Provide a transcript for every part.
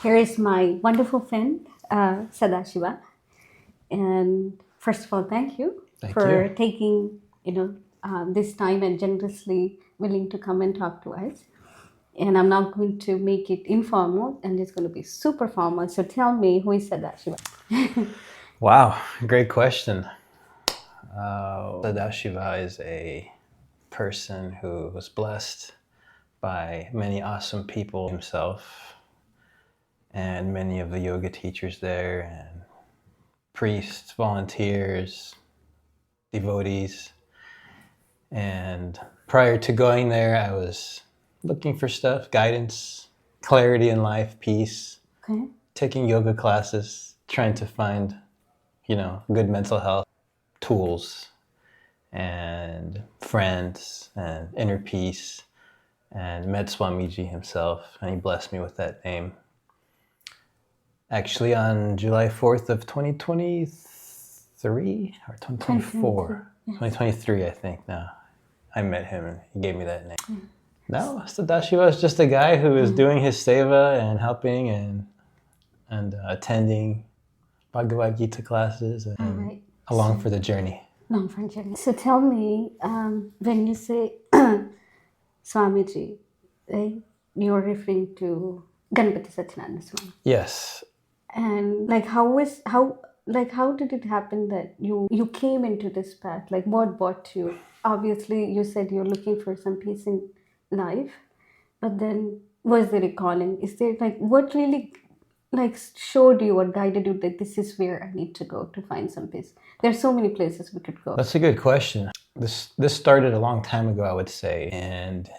Here is my wonderful friend, Sadashiva. And first of all, thank you for taking, this time and generously willing to come and talk to us. And I'm not going to make it informal, and it's going to be super formal. So tell me, who is Sadashiva? Wow, great question. Sadashiva is a person who was blessed by many awesome people himself, and many of the yoga teachers there, and priests, volunteers, devotees. And prior to going there, I was looking for stuff, guidance, clarity in life, peace, taking yoga classes, trying to find, good mental health tools and friends and inner peace, and met Swamiji himself, and he blessed me with that name. Actually, on July 4th of 2023 or 2024, 2023, I think now, I met him and he gave me that name. No, Sadashiva is just a guy who is doing his seva and helping and attending Bhagavad Gita classes and along for the journey. Along for the journey. So tell me, when you say Swamiji, right, you're referring to Ganapati Sachchidananda Swami. Yes. And how did it happen that you came into this path? Like, what brought you? Obviously, you said you're looking for some peace in life, but then was there a calling? Is there what really showed you or guided you that this is where I need to go to find some peace? There's so many places we could go. That's a good question. This started a long time ago, I would say, and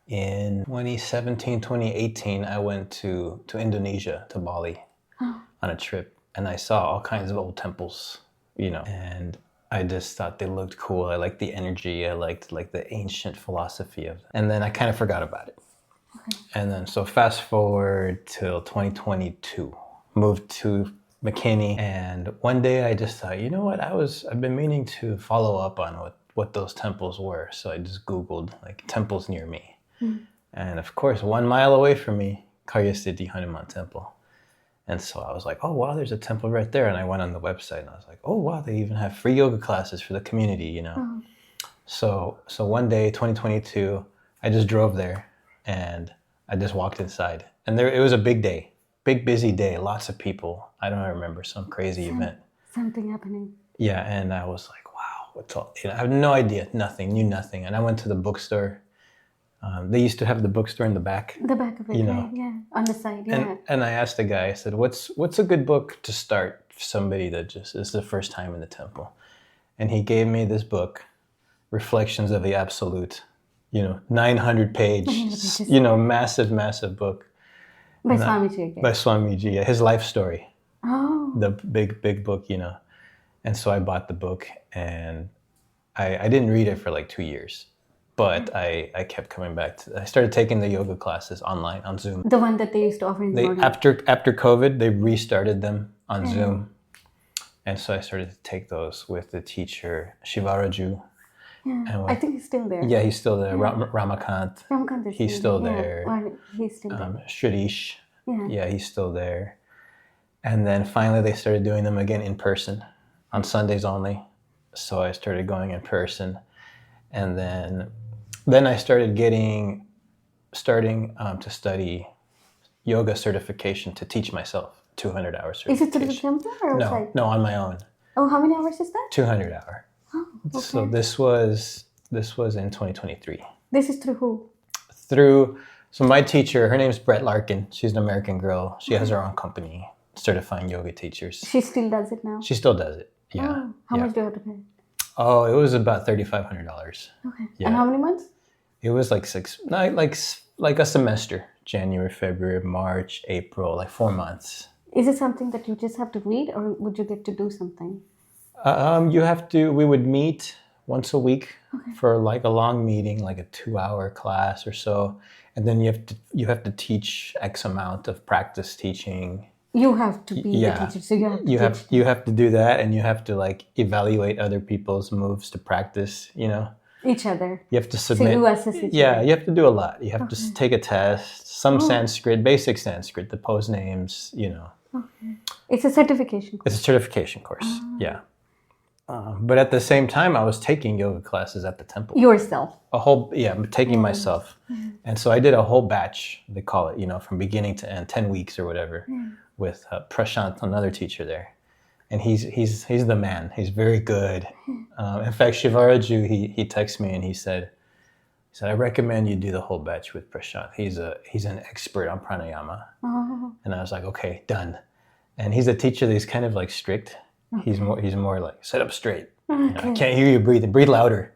in 2017, 2018, I went to Indonesia, to Bali, on a trip, and I saw all kinds of old temples, and I just thought they looked cool. I liked the energy. I liked the ancient philosophy of them. And then I kind of forgot about it. Okay. And then so fast forward till 2022, moved to McKinney, and one day I just thought, you know what? I've been meaning to follow up on what those temples were. So I just Googled temples near me. And of course, 1 mile away from me, Karya Siddhi Hanuman Temple. And so I was like, oh, wow, there's a temple right there. And I went on the website and I was like, oh, wow, they even have free yoga classes for the community, So one day, 2022, I just drove there and I just walked inside. And it was a big day, big, busy day, lots of people. I don't remember, some crazy event. Something happening. Yeah, and I was like, wow, what's all, I have no idea, knew nothing. And I went to the bookstore. They used to have the bookstore in the back. The back of it, right? Yeah, on the side, yeah. And I asked the guy, I said, what's a good book to start for somebody that just is the first time in the temple? And he gave me this book, Reflections of the Absolute, 900 page, massive, massive book. By Swamiji again. By Swamiji, yeah, his life story. Oh. The big, big book, And so I bought the book, and I didn't read it for 2 years. But I kept coming back I started taking the yoga classes online on Zoom. The one that they used to offer in the morning. After COVID, they restarted them on Zoom. And so I started to take those with the teacher, Shivaraju. Yeah, I think he's still there. Yeah, he's still there. Yeah. Ramakant. He's still there. He's still there. Shridish. Yeah, he's still there. And then finally they started doing them again in person on Sundays only. So I started going in person. And then I started starting to study yoga certification to teach myself, 200 hours certification. Is it through the temple or No, on my own. Oh, how many hours is that? 200 hour. Oh, okay. So this was in 2023. This is through who? So my teacher, her name's Brett Larkin. She's an American girl. She has her own company certifying yoga teachers. She still does it now? She still does it, yeah. Oh, how much do you have to pay? Oh, it was about $3,500. Okay. Yeah. And how many months? It was like a semester. January, February, March, April, 4 months. Is it something that you just have to read, or would you get to do something? We would meet once a week for a long meeting, a 2-hour class or so. And then you have to teach X amount of practice teaching. You have to be the teacher, so you have to do that, and you have to evaluate other people's moves to practice, Each other. You have to So submit. you assess each Yeah, other. you have to do a lot. You have to take a test, some Sanskrit, basic Sanskrit, the pose names, Okay. It's a certification It's course. a certification course. Yeah. But at the same time, I was taking yoga classes at the temple. Yourself. I'm taking myself. And so I did a whole batch, they call it, from beginning to end, 10 weeks or whatever, with Prashant, another teacher there. And he's the man. He's very good. In fact, Shivaraju, he texted me and he said, I recommend you do the whole batch with Prashant. He's an expert on pranayama. Oh. And I was like, okay, done. And he's a teacher that's kind of like strict. Okay. He's more like, sit up straight. Okay. I can't hear you breathing. Breathe louder.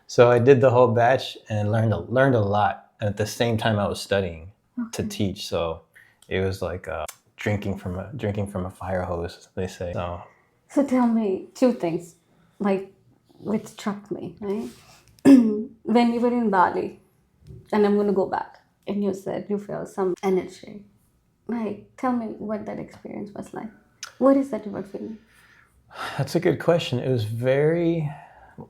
So I did the whole batch and learned a lot. And at the same time, I was studying to teach. So it was like drinking from a fire hose, they say. So tell me two things, like which struck me, right? When you were in Bali, and I'm going to go back, and you said you felt some energy. Like, tell me what that experience was like. What is that you were feeling? That's a good question. It was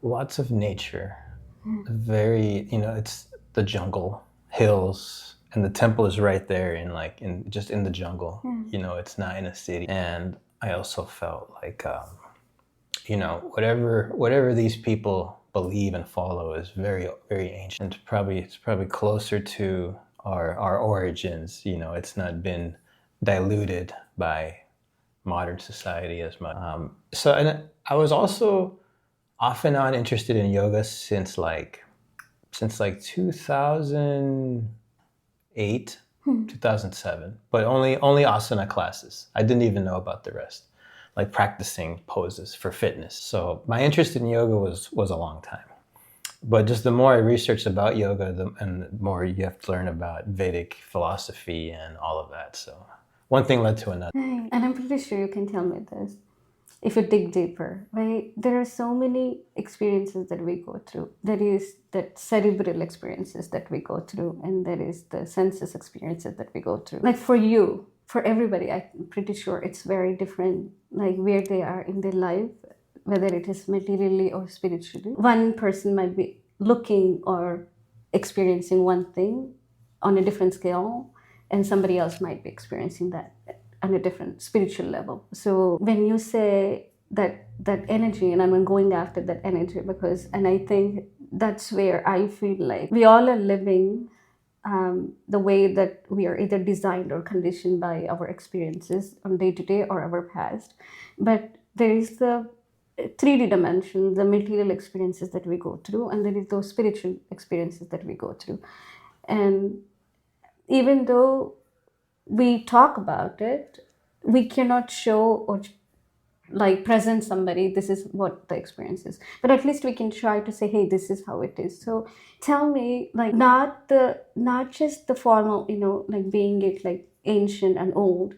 lots of nature. Very, it's the jungle, hills, and the temple is right there in the jungle. It's not in a city. And I also felt like, whatever these people believe and follow is very, very ancient. It's probably closer to our origins. It's not been diluted by modern society as much. And I was also off and on interested in yoga since 2008, 2007, but only asana classes. I didn't even know about the rest, like practicing poses for fitness. So my interest in yoga was a long time. But just the more I researched about yoga, the more you have to learn about Vedic philosophy and all of that. So one thing led to another. Right. And I'm pretty sure you can tell me this. If you dig deeper, right? There are so many experiences that we go through. There is that cerebral experiences that we go through, and there is the senses experiences that we go through. Like for you, for everybody, I'm pretty sure it's very different, like where they are in their life, whether it is materially or spiritually. One person might be looking or experiencing one thing on a different scale, and somebody else might be experiencing that on a different spiritual level. So when you say that energy, and I'm going after that energy and I think that's where I feel like we all are living the way that we are either designed or conditioned by our experiences on day to day or our past. But there is the 3D dimension, the material experiences that we go through, and there is those spiritual experiences that we go through. And even though we talk about it, we cannot show or like present somebody, this is what the experience is. But at least we can try to say, hey, this is how it is. So tell me, like not just the formal, like being it like ancient and old.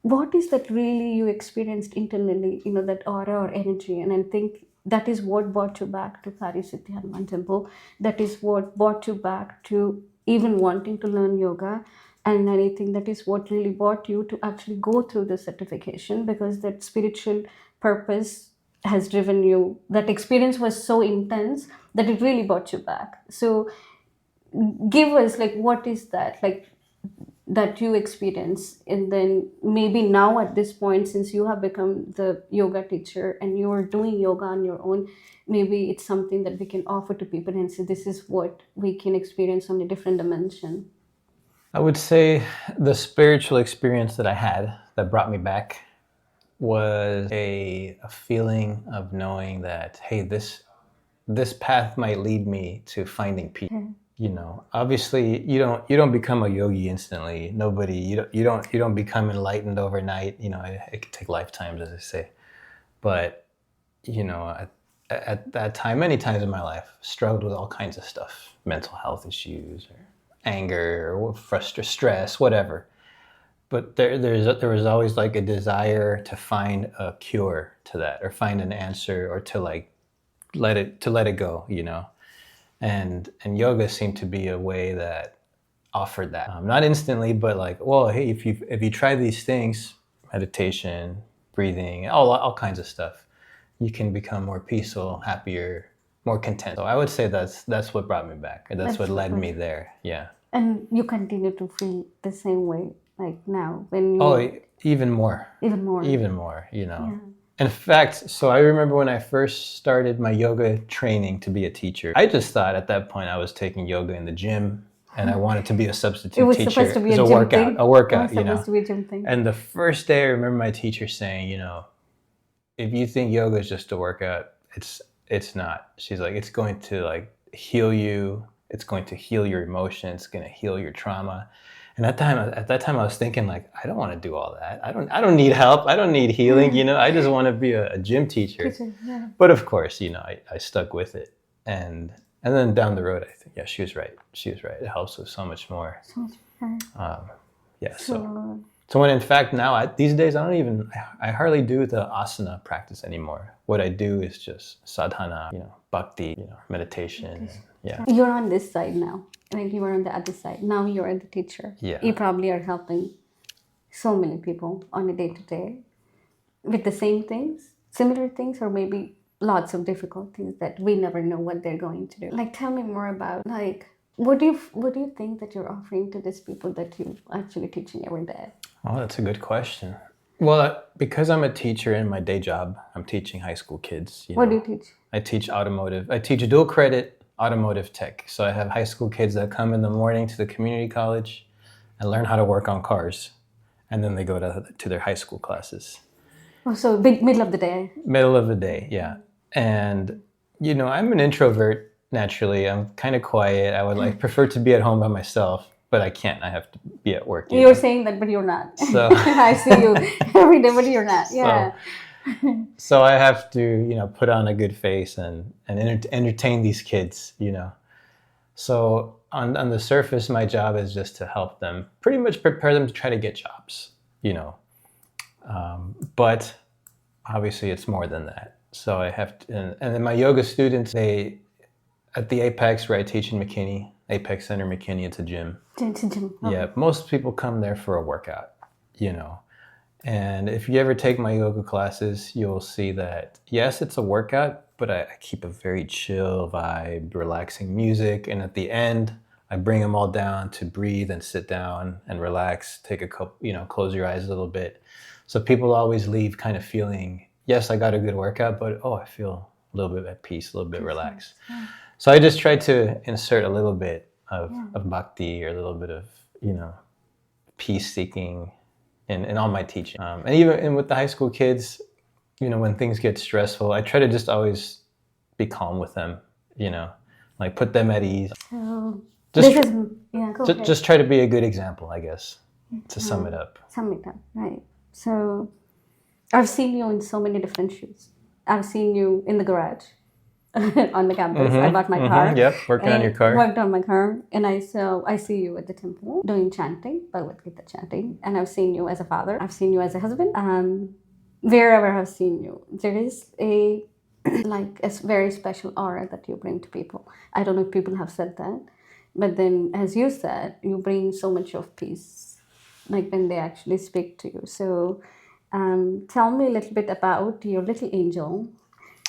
What is that really you experienced internally, that aura or energy? And I think that is what brought you back to Parisiddhi Hanuman Temple. That is what brought you back to even wanting to learn yoga. And I think that is what really brought you to actually go through the certification, because that spiritual purpose has driven you. That experience was so intense that it really brought you back. So give us like, what is that like that you experience? And then maybe now at this point, since you have become the yoga teacher and you are doing yoga on your own, maybe it's something that we can offer to people and say, this is what we can experience on a different dimension. I would say the spiritual experience that I had that brought me back was a feeling of knowing that, hey, this path might lead me to finding peace. Obviously you don't become a yogi instantly. You don't become enlightened overnight. It can take lifetimes, as I say. But at that time, many times in my life, struggled with all kinds of stuff, mental health issues, or anger, or stress, whatever. But there was always like a desire to find a cure to that, or find an answer, or to like let it go, And yoga seemed to be a way that offered that. Not instantly, but like, well, hey, if you try these things, meditation, breathing, all kinds of stuff, you can become more peaceful, happier, more content. So I would say that's what brought me back, or that's what led me there. Yeah. And you continue to feel the same way like now when you... Oh, even more. Even more. Even more, you know. Yeah. In fact, so I remember when I first started my yoga training to be a teacher, I just thought at that point I was taking yoga in the gym and I wanted to be a substitute It was teacher. supposed to be It a was gym workout, thing. a workout, It was supposed to be a gym thing. And the first day I remember my teacher saying, you know, if you think yoga is just a workout, it's not. She's like, it's going to like heal you. It's going to heal your emotions. It's going to heal your trauma. And at that time, I was thinking like, I don't want to do all that. I don't need help. I don't need healing. You know, I just want to be a gym teacher. Yeah. But of course, you know, I stuck with it. And then down the road, I think, yeah, she was right. She was right. It helps with so much more. So much better. Yeah. So when in fact now these days I hardly do the asana practice anymore. What I do is just sadhana, you know, bhakti, you know, meditation. Yeah. You're on this side now. Like you were on the other side. Now you're the teacher. Yeah. You probably are helping so many people on a day-to-day with the same things, similar things, or maybe lots of difficult things that we never know what they're going to do. Like tell me more about like what do you think that you're offering to these people that you're actually teaching every day? Oh, that's a good question. Well, because I'm a teacher in my day job, I'm teaching high school kids. What do you teach? I teach automotive. I teach dual credit automotive tech. So I have high school kids that come in the morning to the community college and learn how to work on cars. And then they go to their high school classes. Oh, so middle of the day. Middle of the day, yeah. And, you know, I'm an introvert naturally. I'm kind of quiet. I would like prefer to be at home by myself, but I can't. I have to be at work. You're saying that, but you're not. So I see you every day, but you're not. Yeah. So I have to, you know, put on a good face and entertain these kids, you know. So on the surface, my job is just to help them, pretty much prepare them to try to get jobs, you know. But obviously it's more than that. So I have to, and then my yoga students, they, at the Apex where I teach in McKinney, Apex Center McKinney, it's a gym. It's a gym. Okay. Yeah, most people come there for a workout, you know. And if you ever take my yoga classes, you'll see that, yes, it's a workout, but I keep a very chill vibe, relaxing music. And at the end, I bring them all down to breathe and sit down and relax, take a couple, you know, close your eyes a little bit. So people always leave kind of feeling, yes, I got a good workout, but I feel a little bit at peace, a little bit relaxed. Yeah. So I just try to insert a little bit of bhakti or a little bit of, you know, peace seeking in all my teaching. And even with the high school kids, you know, when things get stressful, I try to just always be calm with them, you know, like put them at ease. So just try to be a good example, I guess, to sum it up. Sum it up, right. So I've seen you in so many different shoes. I've seen you in the garage on the campus. I bought my car. Yep, working on your car. Worked on my car. And I see you at the temple doing chanting, Bhagavad Gita chanting. And I've seen you as a father. I've seen you as a husband. Wherever I've seen you, there is a very special aura that you bring to people. I don't know if people have said that. But then, as you said, you bring so much of peace, like when they actually speak to you. So tell me a little bit about your little angel,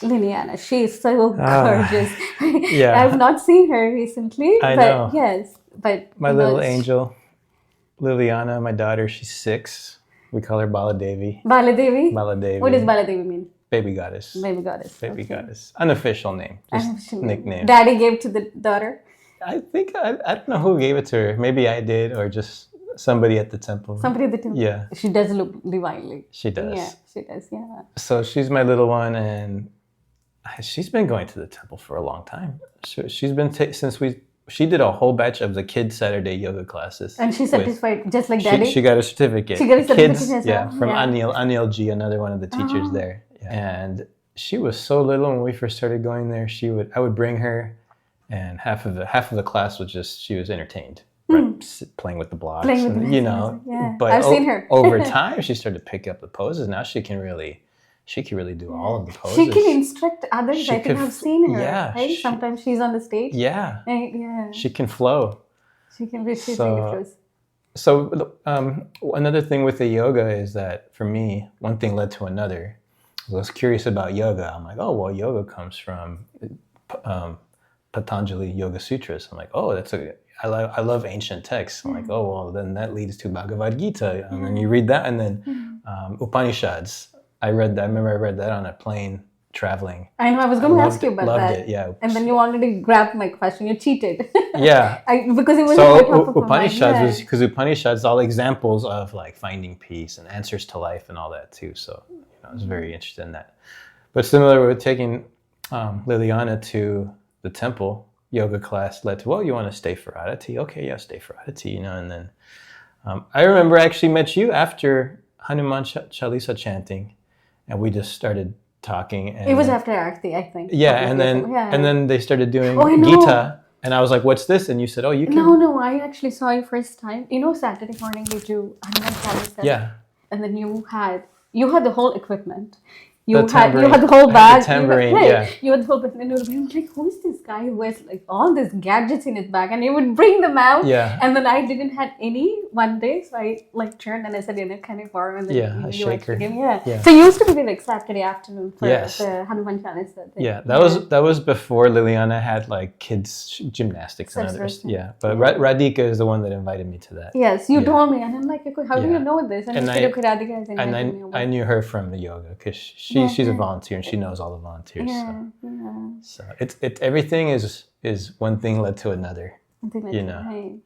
Liliana. She is so gorgeous. Yeah. I've not seen her recently. I but know. Yes. But my little angel, Liliana, my daughter, she's 6. We call her Baladevi. Baladevi? Baladevi. What does Baladevi mean? Baby goddess. Baby goddess. Baby goddess. Unofficial name. Just nickname. Daddy gave to the daughter? I think, I don't know who gave it to her. Maybe I did, or just somebody at the temple. Somebody at the temple? Yeah. She does look divinely. She does. Yeah, she does, yeah. So she's my little one, and she's been going to the temple for a long time. She's been, she did a whole batch of the kids' Saturday yoga classes. And she's satisfied, just like Daddy? She got a certificate. She got a certificate as well? Yeah, from Anil G, another one of the teachers there. Yeah. And she was so little when we first started going there. I would bring her, and half of the class was just, she was entertained, right? Playing with the blocks, you know. Yeah. But I've seen her. Over time, she started to pick up the poses. Now she can really do all of the poses. She can instruct others. I think I've seen her. Yeah. Right? Sometimes she's on the stage. Yeah. Right? Yeah. She can flow. She can really flow. So another thing with the yoga is that for me, one thing led to another. I was curious about yoga. I'm like, oh, well, yoga comes from Patanjali Yoga Sutras. I'm like, oh, I love ancient texts. I'm like, oh, well, then that leads to Bhagavad Gita. And then you read that, and then Upanishads. I remember I read that on a plane traveling. I know, I was going to ask you about loved that. it, yeah. And then you already grabbed my question. You cheated. Yeah. Because it was So at the top of my mind. Upanishads was, because Upanishads all examples of like finding peace and answers to life and all that too. So I was very interested in that. But similar with taking Liliana to the temple, yoga class led to, well, you want to stay for Aditi? Okay, yeah, stay for Aditi, and then I remember I actually met you after Hanuman Chalisa chanting, and we just started talking. And it was after Aarti, I think. Yeah, and then they started doing know. Gita, and I was like, what's this? And you said, oh, you can. No, I actually saw you first time. Saturday morning you do Hanuman Chalisa. Yeah. And then you had the whole equipment. You had tambourine. the whole bag. The tambourine, You had the whole bag. And you were like, who is this guy who has like all these gadgets in his bag? And he would bring them out. Yeah. And then I didn't have any one day. So I like turned and I said, can I borrow? And then a shaker. Yeah. So you used to be like Saturday afternoon for the Hanuman Chalisa. Yeah, that was before Liliana had like kids gymnastics and others. Yeah, but Radhika is the one that invited me to that. Yes, you told me. And I'm like, how do you know this? And you said, Radhika has invited me. I knew her from the yoga because she's a volunteer and she knows all the volunteers. So it's everything is one thing led to another. Right.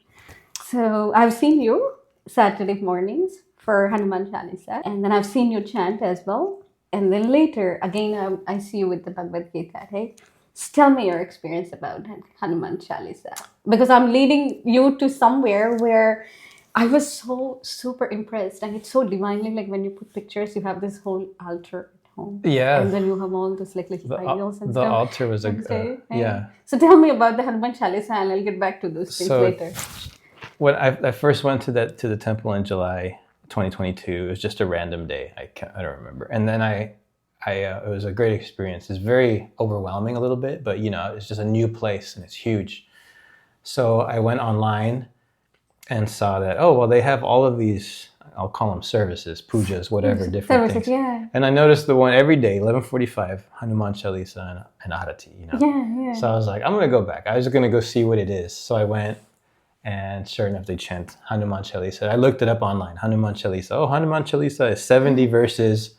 So I've seen you Saturday mornings for Hanuman Chalisa, and then I've seen you chant as well. And then later, again, I see you with the Bhagavad Gita, right? Just tell me your experience about Hanuman Chalisa, because I'm leading you to somewhere where I was so super impressed, and it's so divinely, like when you put pictures, you have this whole altar at home. Yeah. And then you have all this like little idols and stuff. The altar was yeah. So tell me about the Hanuman Chalisa, and I'll get back to those things later. When I first went to the temple in July 2022, it was just a random day. I don't remember. And then it was a great experience. It's very overwhelming a little bit, but it's just a new place and it's huge. So I went online and saw that, they have all of these, I'll call them services, pujas, whatever, different things. Yeah. And I noticed the one every day, 11:45, Hanuman Chalisa and Arati, Yeah. So I was like, I'm going to go back. I was going to go see what it is. So I went, and sure enough, they chant Hanuman Chalisa. I looked it up online, Hanuman Chalisa. Oh, Hanuman Chalisa is 70 verses,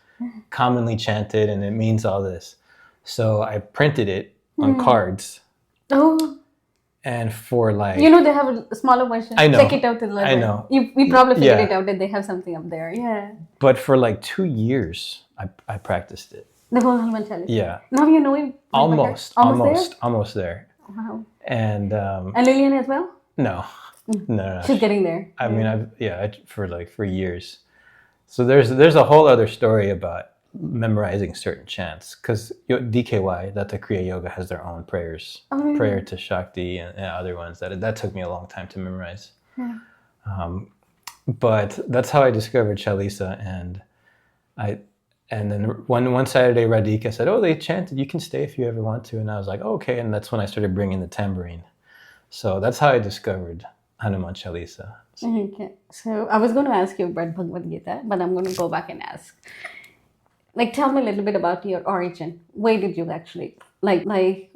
commonly chanted, and it means all this. So I printed it on cards. Oh. And for like... they have a smaller version. I know. Check it out in the library. I know. We probably figured it out that they have something up there. Yeah. But for like 2 years, I practiced it. The whole Hanuman Chalisa? Yeah. Now you know it? Almost there. Wow. And Lilian as well? No. No. She's getting there. I mean, for years. So there's a whole other story about memorizing certain chants, because DKY, Datta Kriya Yoga, has their own prayers, prayer to Shakti and other ones that took me a long time to memorize. Yeah. But that's how I discovered Chalisa, and then one Saturday Radhika said, they chanted, you can stay if you ever want to, and I was like, okay, and that's when I started bringing the tambourine. So that's how I discovered Hanuman Chalisa. Okay, so I was going to ask you about Bhagavad Gita, but I'm going to go back and ask. Like, tell me a little bit about your origin. Where did you actually, like,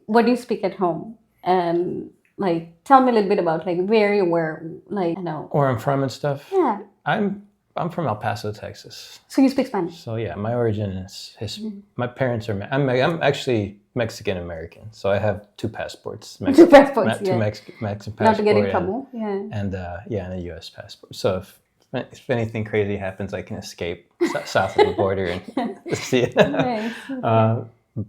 what do you speak at home? And, like, tell me a little bit about, like, where you were, like, Where I'm from and stuff? Yeah. I'm from El Paso, Texas. So you speak Spanish? So, yeah, my origin is, my parents are, I'm actually Mexican-American. So I have 2 passports. Two passports, Two Mexican passports. Not to get in trouble, And a U.S. passport. So if anything crazy happens, I can escape south of the border and see it. Nice.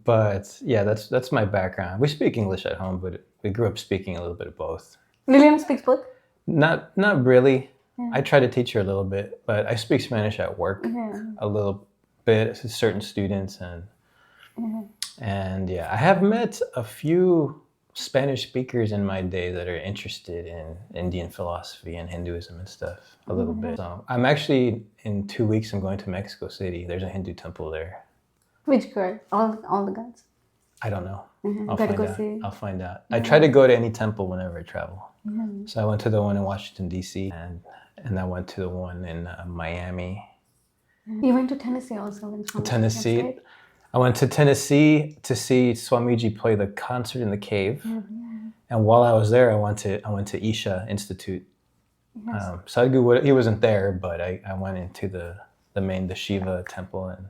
But yeah, that's my background. We speak English at home, but we grew up speaking a little bit of both. Lilian speaks both? Not really. Yeah. I try to teach her a little bit, but I speak Spanish at work a little bit to certain students, and I have met a few Spanish speakers in my day that are interested in Indian philosophy and Hinduism and stuff a little bit. So I'm actually, in 2 weeks, I'm going to Mexico City. There's a Hindu temple there. Which god? All the gods? I don't know. I'll find out. Mm-hmm. I try to go to any temple whenever I travel. Mm-hmm. So I went to the one in Washington, D.C. and I went to the one in Miami. You went to Tennessee also? Tennessee. Right? I went to Tennessee to see Swamiji play the concert in the cave. And while I was there, I went to Isha Institute. Sadhguru, he wasn't there, but I went into the Shiva temple, and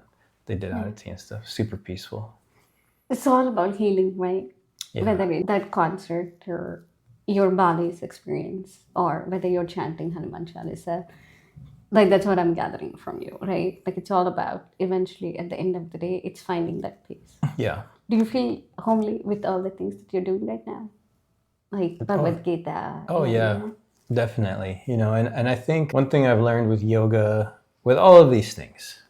they did arati and stuff. Super peaceful. It's all about healing, right? Yeah. Whether it's that concert or your Bali's experience, or whether you're chanting Hanuman Chalisa, like that's what I'm gathering from you, right? Like it's all about eventually at the end of the day, it's finding that peace. Yeah. Do you feel homely with all the things that you're doing right now? Like Bhagavad Gita. Oh yeah, definitely. And I think one thing I've learned with yoga, with all of these things,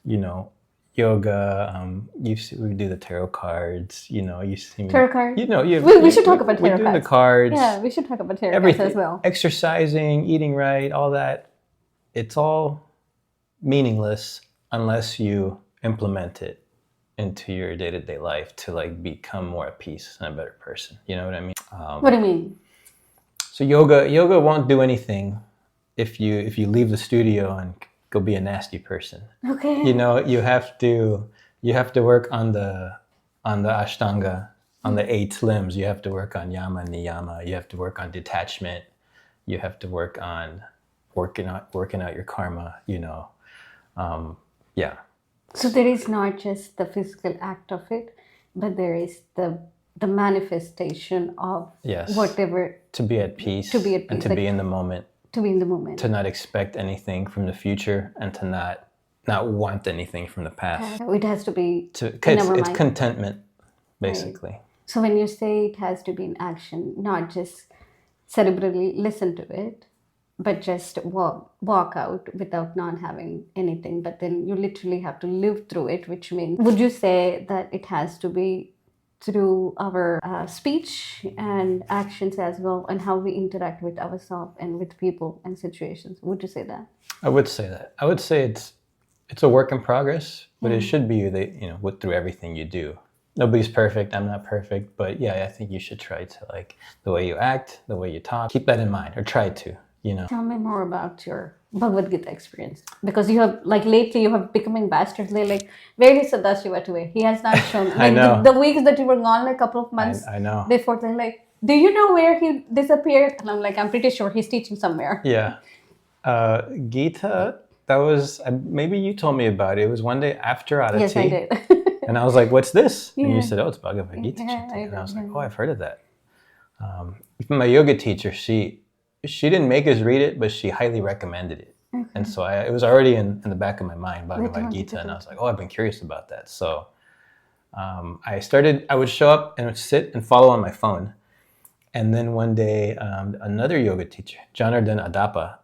yoga, we do the tarot cards, you see me. Tarot cards. We should talk about tarot we're doing cards. the cards. Yeah, we should talk about tarot Everything, cards as well. exercising, eating right, all that. It's all meaningless unless you implement it into your day-to-day life to like become more at peace and a better person. You know what I mean? What do you mean? So yoga won't do anything if you leave the studio and go be a nasty person. Okay. You have to work on the ashtanga, on the 8 limbs. You have to work on yama and niyama. You have to work on detachment. You have to work on working out your karma. Yeah. So there is not just the physical act of it, but there is the manifestation of whatever. To be at peace. And to be in the moment. To be in the moment. To not expect anything from the future, and to not want anything from the past. It has to be it's contentment, basically. Right. So when you say it has to be in action, not just cerebrally listen to it, but just walk out without not having anything. But then you literally have to live through it, which means, would you say that it has to be through our speech and actions as well, and how we interact with ourselves and with people and situations? Would you say that? I would say that. I would say it's a work in progress, but it should be through everything you do. Nobody's perfect. I'm not perfect, but yeah, I think you should try to, like, the way you act, the way you talk, keep that in mind, or try to. Tell me more about your Bhagavad Gita experience, because you have, like, lately you have become ambassadors. Like, where is Sadashiva today? He has not shown. Like, I know. The weeks that you were gone, like a couple of months I know. before, they're like, do you know where he disappeared? And I'm like, I'm pretty sure he's teaching somewhere. Yeah. Gita, that was, maybe you told me about it. It was one day after Arati. Yes, I did. And I was like, what's this? Yeah. And you said, oh, it's Bhagavad Gita. Yeah, chanting. And I was like, oh, I've heard of that. My yoga teacher, she didn't make us read it, but she highly recommended it. Okay. And so it was already in the back of my mind, Bhagavad Gita, and I was like, oh, I've been curious about that. So I would show up and would sit and follow on my phone. And then one day, another yoga teacher, Janardhan Adapa,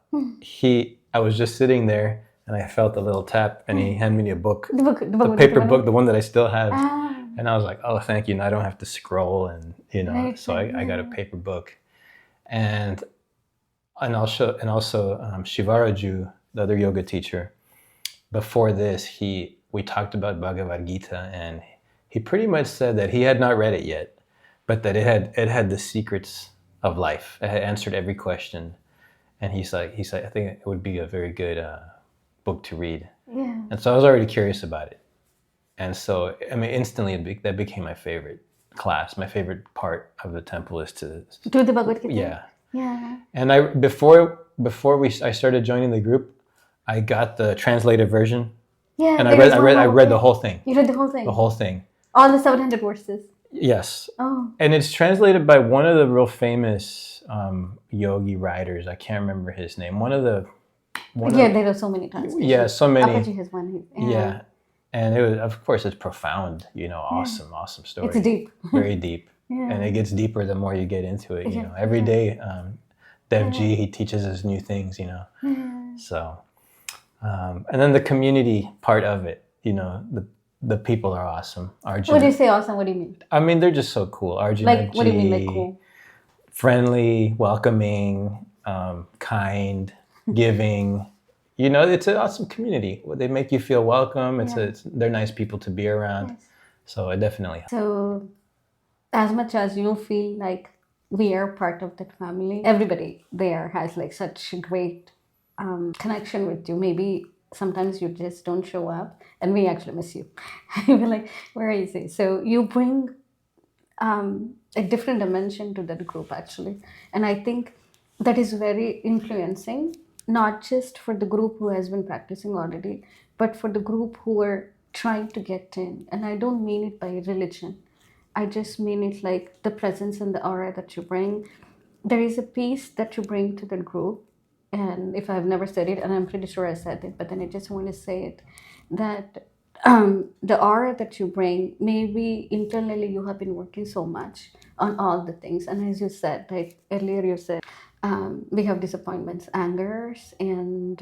I was just sitting there and I felt a little tap, and he handed me a book, the paper book, the one that I still have. And I was like, oh, thank you. Now I don't have to scroll, and so I got a paper book. And also Shivaraju, the other yoga teacher, before this, we talked about Bhagavad Gita, and he pretty much said that he had not read it yet, but that it had the secrets of life. It had answered every question, and he's like, I think it would be a very good book to read. Yeah. And so I was already curious about it, and so instantly that became my favorite class. My favorite part of the temple is to do the Bhagavad Gita. Yeah. Yeah. And before I started joining the group, I got the translated version. Yeah. And I read the whole thing. You read the whole thing? The whole thing. All the 700 verses? Yes. Oh. And it's translated by one of the real famous yogi writers. I can't remember his name. There are so many translations. Yeah, so many. Apache has one. Yeah. And it was, of course, it's profound, awesome story. It's deep. Very deep. Yeah. And it gets deeper the more you get into it. Every day, Devji, he teaches us new things. So, and then the community part of it. The people are awesome. Arjuna, what do you say awesome? What do you mean? I mean, they're just so cool. Arjuna, like, what do you mean, like, cool? Friendly, welcoming, kind, giving. It's an awesome community. They make you feel welcome. They're nice people to be around. Yes. So I definitely. So, as much as you feel like we are part of that family, everybody there has like such a great connection with you. Maybe sometimes you just don't show up, and we actually miss you. We're like, where is he? So you bring a different dimension to that group actually, and I think that is very influencing, not just for the group who has been practicing already, but for the group who are trying to get in. And I don't mean it by religion, I just mean it like the presence and the aura that you bring. There is a piece that you bring to the group, and if I've never said it, and I'm pretty sure I said it, but then I just want to say it, that the aura that you bring, maybe internally you have been working so much on all the things, and as you said, like earlier you said, we have disappointments, angers, and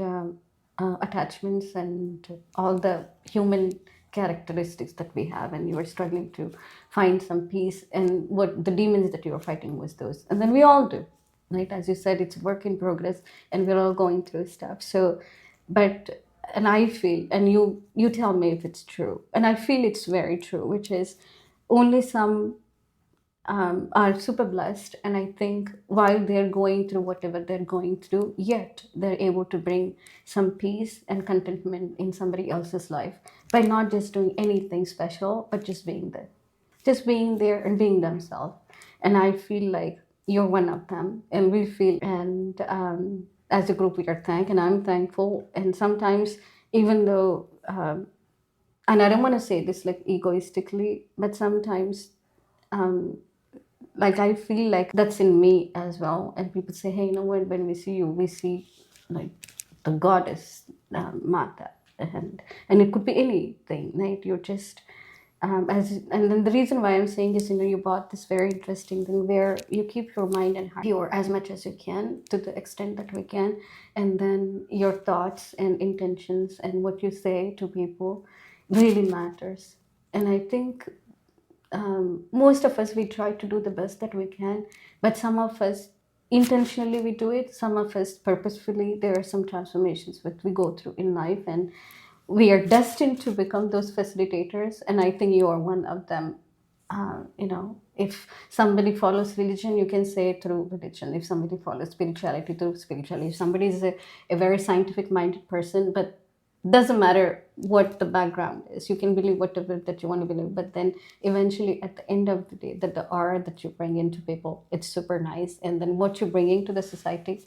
attachments, and all the human characteristics that we have, and you are struggling to find some peace, and what the demons that you are fighting was those, and then we all do, right? As you said, it's work in progress, and we're all going through stuff. So, but, and I feel, and you tell me if it's true, and I feel it's very true, which is only some are super blessed, and I think while they're going through whatever they're going through, yet they're able to bring some peace and contentment in somebody else's life by not just doing anything special, but just being there and being themselves. And I feel like you're one of them, and we feel, and as a group we are thankful, and I'm thankful. And sometimes, even though and I don't want to say this like egoistically, but sometimes like I feel like that's in me as well. And people say, hey, you know what, when we see you, we see like the goddess, Mata, and it could be anything, right? You're just as, and then the reason why I'm saying is, you bought this very interesting thing where you keep your mind and heart pure as much as you can, to the extent that we can, and then your thoughts and intentions and what you say to people really matters. And I think most of us, we try to do the best that we can, but some of us intentionally we do it, some of us purposefully. There are some transformations that we go through in life, and we are destined to become those facilitators, and I think you are one of them. If somebody follows religion, you can say it through religion. If somebody follows spirituality, through spirituality. If somebody is a very scientific minded person, but doesn't matter what the background is, you can believe whatever that you want to believe, but then eventually at the end of the day, that the aura that you bring into people, it's super nice, and then what you're bringing to the society,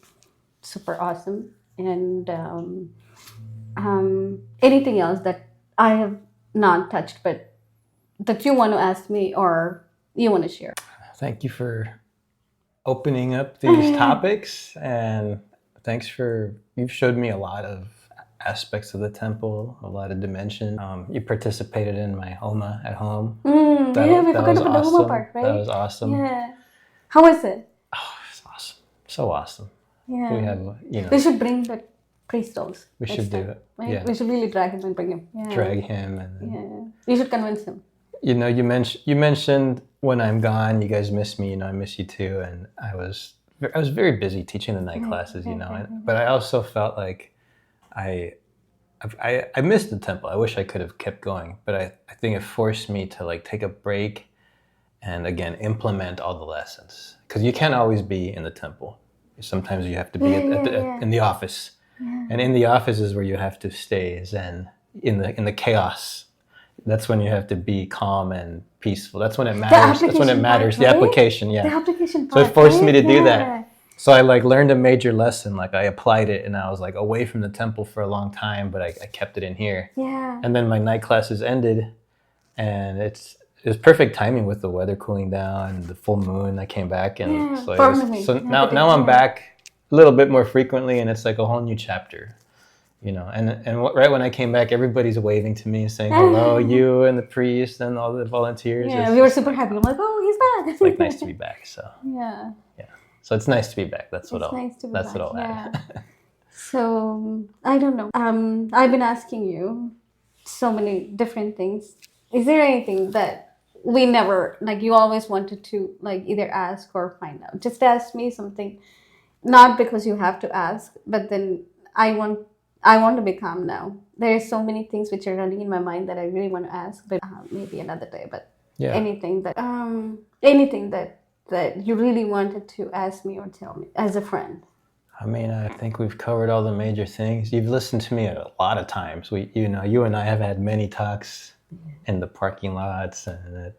super awesome. And anything else that I have not touched, but that you want to ask me or you want to share? Thank you for opening up these topics, and thanks for, you've showed me a lot of aspects of the temple, a lot of dimension. You participated in my Homa at home. Yeah, we forgot about the Homa part, right? That was awesome. Yeah. How was it? Oh, it's awesome. So awesome. Yeah. We have, we should bring the priest also. We should do it. Right? Yeah. We should really drag him and bring him. Yeah. Drag him and yeah. You should convince him. You mentioned when I'm gone, you guys miss me. I miss you too. And I was very busy teaching the night classes. But I also felt like I missed the temple. I wish I could have kept going, but I think it forced me to like take a break and again implement all the lessons, because you can't always be in the temple. Sometimes you have to be in the office, and in the office is where you have to stay zen in the chaos. That's when you have to be calm and peaceful. That's when it matters. That's when it matters. Part, right? The application, yeah. The application part. So it forced me to do that. Yeah. So I like learned a major lesson. Like I applied it, and I was like away from the temple for a long time, but I kept it in here. Yeah. And then my night classes ended, and it was perfect timing with the weather cooling down and the full moon. I came back, and so now I'm back a little bit more frequently, and it's like a whole new chapter. Right when I came back, everybody's waving to me, saying hello, you and the priest and all the volunteers. Yeah, we were super happy. I'm like, oh, he's back. It's like nice to be back. So yeah. So it's nice to be back. That's what I'll yeah. add. So I don't know. I've been asking you so many different things. Is there anything that we never, like you always wanted to like either ask or find out? Just ask me something, not because you have to ask, but then I want to be calm now. There are so many things which are running in my mind that I really want to ask, but maybe another day. But anything that you really wanted to ask me or tell me as a friend. I mean, I think we've covered all the major things. You've listened to me a lot of times. You and I have had many talks in the parking lots and,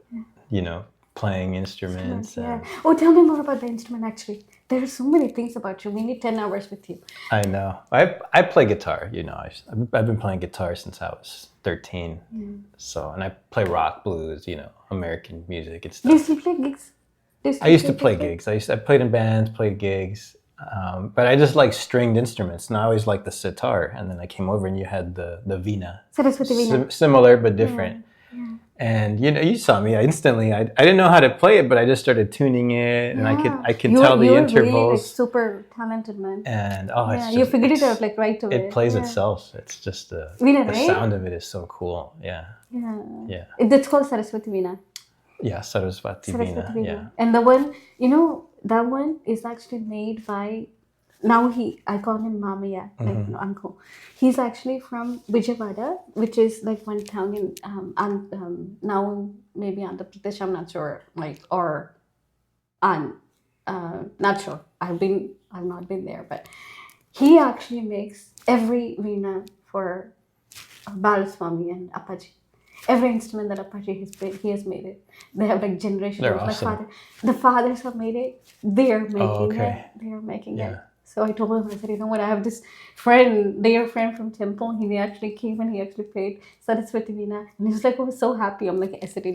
playing instruments. Yeah. And Oh, tell me more about the instrument. Actually, there are so many things about you. We need 10 hours with you. I know. I play guitar. I've been playing guitar since I was 13. So, and I play rock, blues. American music and Do you stuff. still play gigs? I used to play gigs. I played in bands, played gigs. But I just like stringed instruments, and I always liked the sitar. And then I came over, and you had the vina, Saraswati Veena. similar but different. Yeah. And you saw me. I didn't know how to play it, but I just started tuning it, and I could tell the You're intervals. really like super talented, man. And You figured it out like right away. It plays itself. It's just the sound of it is so cool. Yeah. It's called Saraswati Veena. Yeah, Saraswati Veena. Yeah. And the one, that one is actually made by, I call him Mamaya, like uncle. He's actually from Vijayawada, which is like one town in, now maybe Andhra Pradesh, I'm not sure, not sure. I've not been there, but he actually makes every veena for Balaswami and Appaji. Every instrument that Apache has played, he has made it. They have like generations. They're awesome. The fathers have made it. They're making okay. it. They're making it. So I told him, I said, you know what? I have this friend, dear friend from temple. He actually came and he actually played Saraswati Veena. And he was like, I was so happy. I'm like, I said, I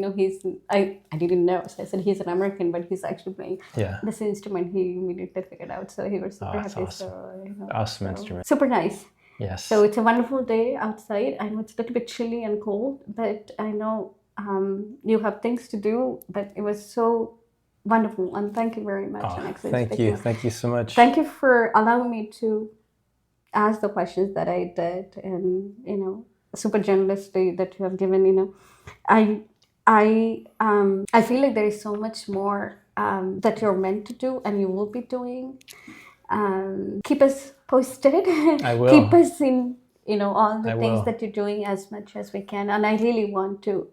didn't know. So I said, he's an American, but he's actually playing this instrument. He immediately figured out. So he was super happy. Awesome. So, awesome instrument. Super nice. Yes. So it's a wonderful day outside. I know it's a little bit chilly and cold, but I know you have things to do. But it was so wonderful, and thank you very much. Thank you so much. Thank you for allowing me to ask the questions that I did, and super generously that you have given. I feel like there is so much more that you're meant to do, and you will be doing. Keep us posted. I will. Keep us in, all the things that you're doing as much as we can. And I really want to,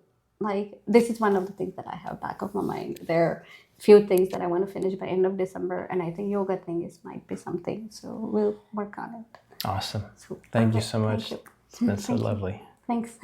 this is one of the things that I have back of my mind. There are few things that I want to finish by end of December. And I think yoga thing might be something. So we'll work on it. Awesome. So, thank you so much. Thank you. It's been so lovely. Thanks.